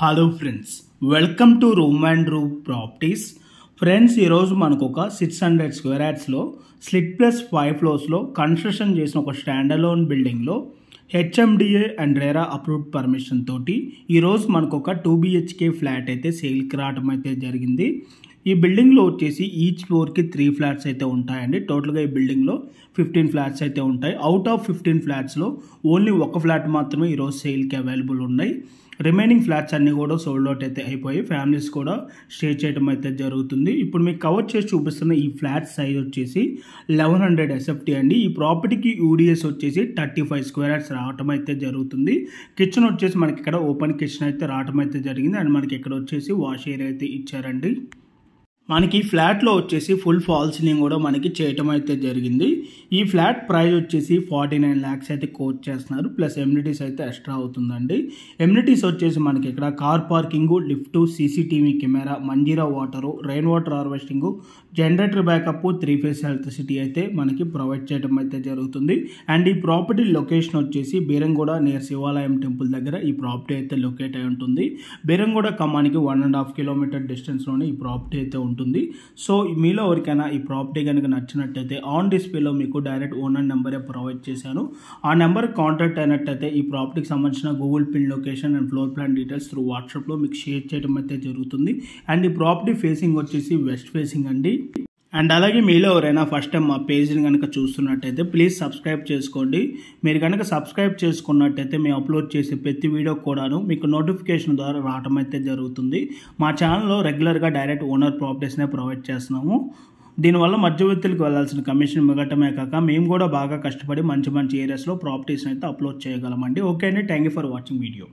Hello friends, welcome to room and room properties. Friends, ఈరోజు మనకు ఒక 600 స్క్వేర్ యార్డ్స్లో స్లిట్ ప్లస్ 5 ఫ్లోర్స్లో కన్స్ట్రక్షన్ చేసిన ఒక స్టాండర్లోన్ బిల్డింగ్లో HMDA and RERA approved permission తోటి ఈరోజు మనకు ఒక 2 BHK ఫ్లాట్ అయితే సేల్కి రావడం అయితే జరిగింది. ఈ బిల్డింగ్లో వచ్చేసి ఈచ్ ఫ్లోర్కి 3 ఫ్లాట్స్ అయితే ఉంటాయండి. టోటల్గా ఈ బిల్డింగ్లో 15 ఫ్లాట్స్ అయితే ఉంటాయి. అవుట్ ఆఫ్ 15 ఫ్లాట్స్లో ఓన్లీ ఒక ఫ్లాట్ మాత్రమే ఈరోజు సేల్కి అవైలబుల్ ఉన్నాయి. రిమైనింగ్ ఫ్లాట్స్ అన్నీ కూడా సోల్డ్ అవుట్ అయితే అయిపోయి ఫ్యామిలీస్ కూడా స్టే చేయడం అయితే జరుగుతుంది. ఇప్పుడు మీకు కవర్ చేసి చూపిస్తున్న ఈ ఫ్లాట్ సైజ్ వచ్చేసి 1100 SFT అండి. ఈ ప్రాపర్టీకి యూడిఎస్ వచ్చేసి 35 స్క్వేర్ యార్డ్స్ రావటం అయితే జరుగుతుంది. కిచెన్ వచ్చేసి మనకి ఇక్కడ ఓపెన్ కిచెన్ అయితే రావటం అయితే జరిగింది. అండ్ మనకి ఇక్కడ వచ్చేసి వాష్ ఏరియా అయితే ఇచ్చారండి. మనకి ఫ్లాట్లో వచ్చేసి ఫుల్ ఫాల్ సీలింగ్ కూడా మనకి చేయటం అయితే జరిగింది. ఈ ఫ్లాట్ ప్రైస్ వచ్చేసి 49 lakhs అయితే కోట్ చేస్తున్నారు. ప్లస్ ఎమ్యూనిటీస్ అయితే ఎక్స్ట్రా అవుతుందండి. ఎమ్యూనిటీస్ వచ్చేసి మనకి ఇక్కడ car parking, lift, CCTV camera, Manjira water, rain water harvesting, generator backup, 3 phase electricity అయితే మనకి ప్రొవైడ్ చేయడం అయితే జరుగుతుంది. అండ్ ఈ ప్రాపర్టీ లొకేషన్ వచ్చేసి బీరంగూడ నియర్ శివాలయం టెంపుల్ దగ్గర ఈ ప్రాపర్టీ అయితే లొకేట్ అయి ఉంటుంది. బీరంగూడ ఖమ్మానికి 1.5 kilometer డిస్టెన్స్లోనే ఈ ప్రాపర్టీ అయితే ఉంటుంది. సో మీలో ఎవరికైనా ఈ ప్రాపర్టీ కనుక నచ్చినట్టయితే ఆన్ డిస్ప్లేలో మీకు డైరెక్ట్ ఓనర్ నెంబరే ప్రొవైడ్ చేశాను. ఆ నెంబర్ కాంటాక్ట్ అయినట్టయితే ఈ ప్రాపర్టీకి సంబంధించిన Google pin location and floor plan details through వాట్సాప్లో మీకు షేర్ చేయడం అయితే జరుగుతుంది. అండ్ ఈ ప్రాపర్టీ ఫేసింగ్ వచ్చేసి వెస్ట్ ఫేసింగ్ అండి. అండ్ అలాగే మీలో ఎవరైనా ఫస్ట్ టైం మా పేజ్ని కనుక చూస్తున్నట్టయితే ప్లీజ్ సబ్స్క్రైబ్ చేసుకోండి. మీరు కనుక సబ్స్క్రైబ్ చేసుకున్నట్టయితే మేము అప్లోడ్ చేసే ప్రతి వీడియో కూడాను మీకు నోటిఫికేషన్ ద్వారా రావడం అయితే జరుగుతుంది. మా ఛానల్లో రెగ్యులర్గా డైరెక్ట్ ఓనర్ ప్రాపర్టీస్నే ప్రొవైడ్ చేస్తున్నాము. దీనివల్ల మధ్యవర్తులకు వెళ్ళాల్సిన కమిషన్ మిగటమే కాక మేము కూడా బాగా కష్టపడి మంచి మంచి ఏరియాస్లో ప్రాపర్టీస్ని అయితే అప్లోడ్ చేయగలమండి. ఓకే అండి, thank you for watching video.